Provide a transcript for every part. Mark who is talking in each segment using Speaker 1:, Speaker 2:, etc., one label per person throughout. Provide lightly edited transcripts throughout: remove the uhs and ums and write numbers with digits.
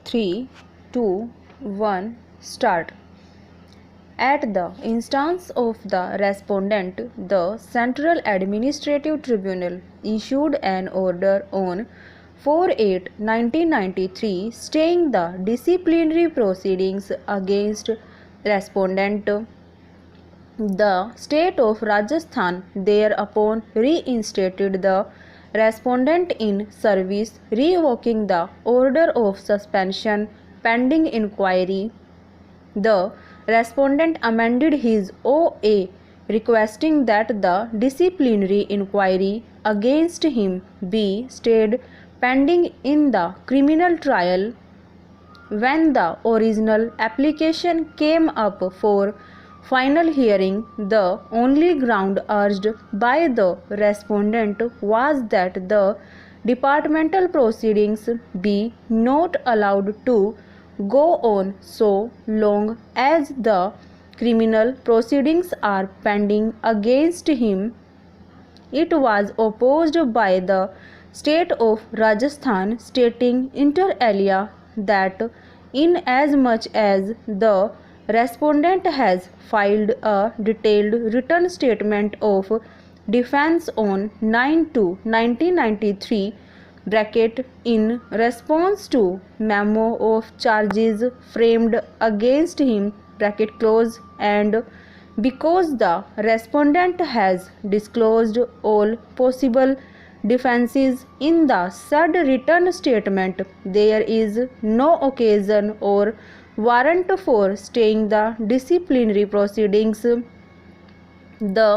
Speaker 1: 3, 2, 1, start. At the instance of the respondent, the Central Administrative Tribunal issued an order on 4/8/1993 staying the disciplinary proceedings against respondent. The state of Rajasthan thereupon reinstated the respondent in service, revoking the order of suspension pending inquiry. The respondent amended his OA, requesting that the disciplinary inquiry against him be stayed pending in the criminal trial. When the original application came up for final hearing, the only ground urged by the respondent was that the departmental proceedings be not allowed to go on so long as the criminal proceedings are pending against him. It was opposed by the state of Rajasthan, stating inter alia that inasmuch as the respondent has filed a detailed written statement of defense on 9/2/1993 in response to memo of charges framed against him and because the respondent has disclosed all possible defenses in the said written statement, there is no occasion or warrant for staying the disciplinary proceedings. The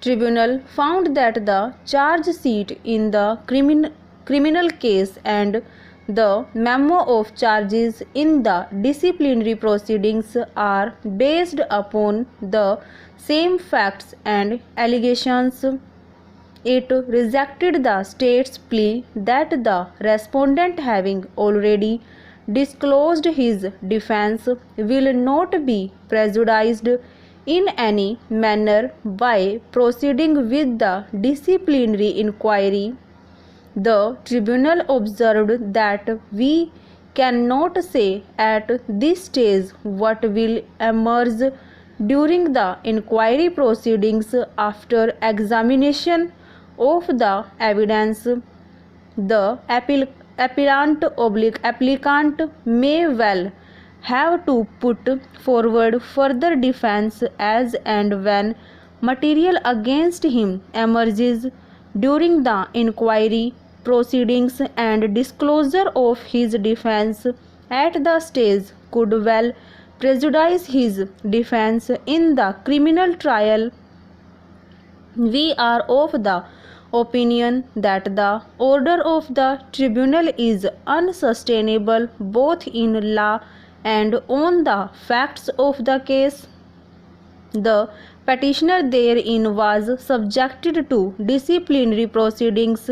Speaker 1: tribunal found that the charge sheet in the criminal case and the memo of charges in the disciplinary proceedings are based upon the same facts and allegations. It rejected the state's plea that the respondent, having already disclosed his defense, will not be prejudiced in any manner by proceeding with the disciplinary inquiry. The tribunal observed that we cannot say at this stage what will emerge during the inquiry proceedings after examination of the evidence. The applicant may well have to put forward further defense as and when material against him emerges during the inquiry proceedings, and disclosure of his defense at the stage could well prejudice his defense in the criminal trial. We are of the opinion that the order of the tribunal is unsustainable both in law and on the facts of the case. The petitioner therein was subjected to disciplinary proceedings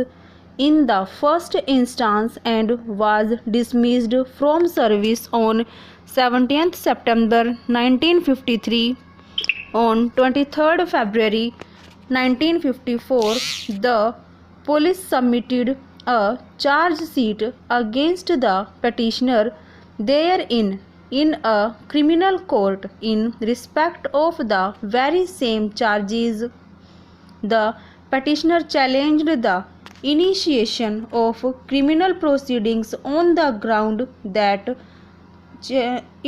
Speaker 1: in the first instance and was dismissed from service on 17th September 1953. On 23rd February 1954, the police submitted a charge sheet against the petitioner therein in a criminal court in respect of the very same charges. The petitioner challenged the initiation of criminal proceedings on the ground that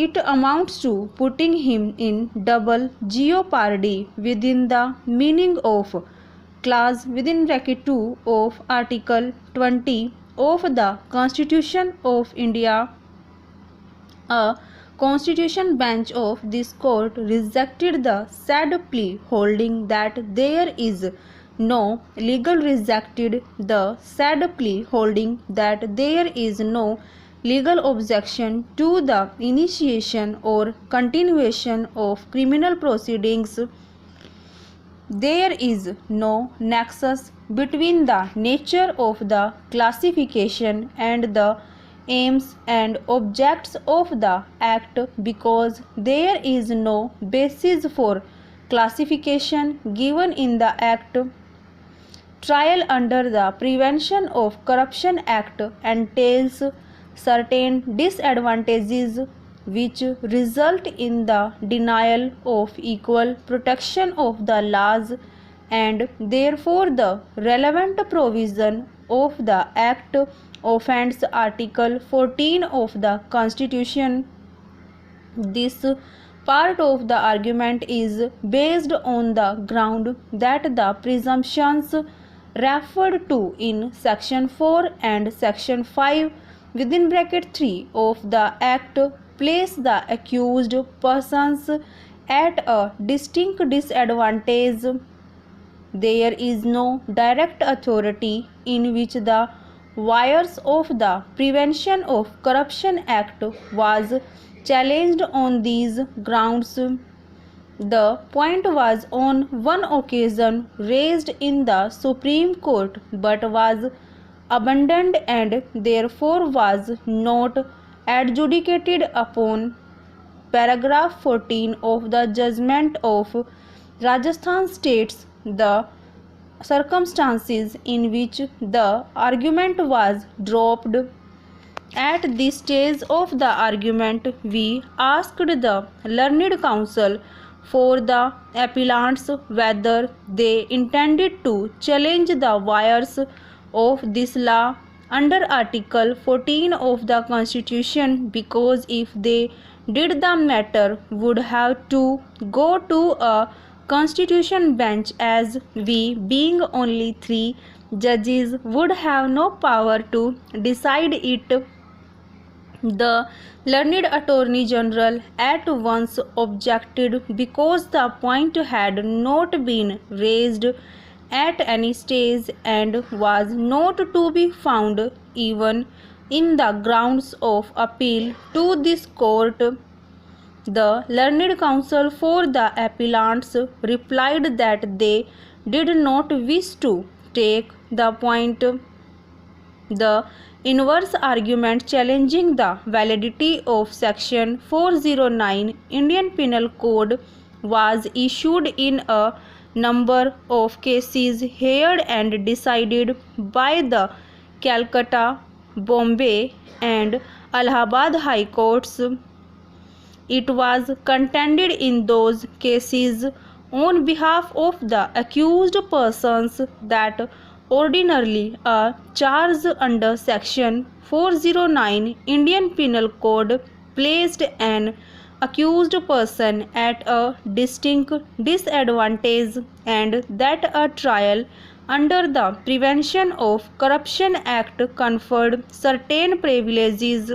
Speaker 1: it amounts to putting him in double jeopardy within the meaning of clause (2) of Article 20 of the Constitution of India. A constitution bench of this court rejected the said plea, holding that there is no legal objection to the initiation or continuation of criminal proceedings. There is no nexus between the nature of the classification and the aims and objects of the Act because there is no basis for classification given in the Act. Trial under the Prevention of Corruption Act entails certain disadvantages which result in the denial of equal protection of the laws, and therefore the relevant provision of the Act offends Article 14 of the Constitution. This part of the argument is based on the ground that the presumptions referred to in Section 4 and Section 5 within bracket 3 of the Act place the accused persons at a distinct disadvantage. There is no direct authority in which the wires of the Prevention of Corruption Act was challenged on these grounds. The point was on one occasion raised in the Supreme Court but was abandoned and therefore was not adjudicated upon. Paragraph 14 of the judgment of Rajasthan states the circumstances in which the argument was dropped. At this stage of the argument, we asked the learned counsel for the appellants whether they intended to challenge the wires of this law under Article 14 of the Constitution, because if they did, the matter would have to go to a Constitution bench, as we, being only 3 judges, would have no power to decide it. The learned Attorney General at once objected because the point had not been raised at any stage and was not to be found even in the grounds of appeal to this court. The learned counsel for the appellants replied that they did not wish to take the point. The inverse argument challenging the validity of Section 409 Indian Penal Code was issued in a number of cases heard and decided by the Calcutta, Bombay and Allahabad High Courts. It was contended in those cases on behalf of the accused persons that ordinarily a charge under Section 409 Indian Penal Code placed an accused person at a distinct disadvantage, and that a trial under the Prevention of Corruption Act conferred certain privileges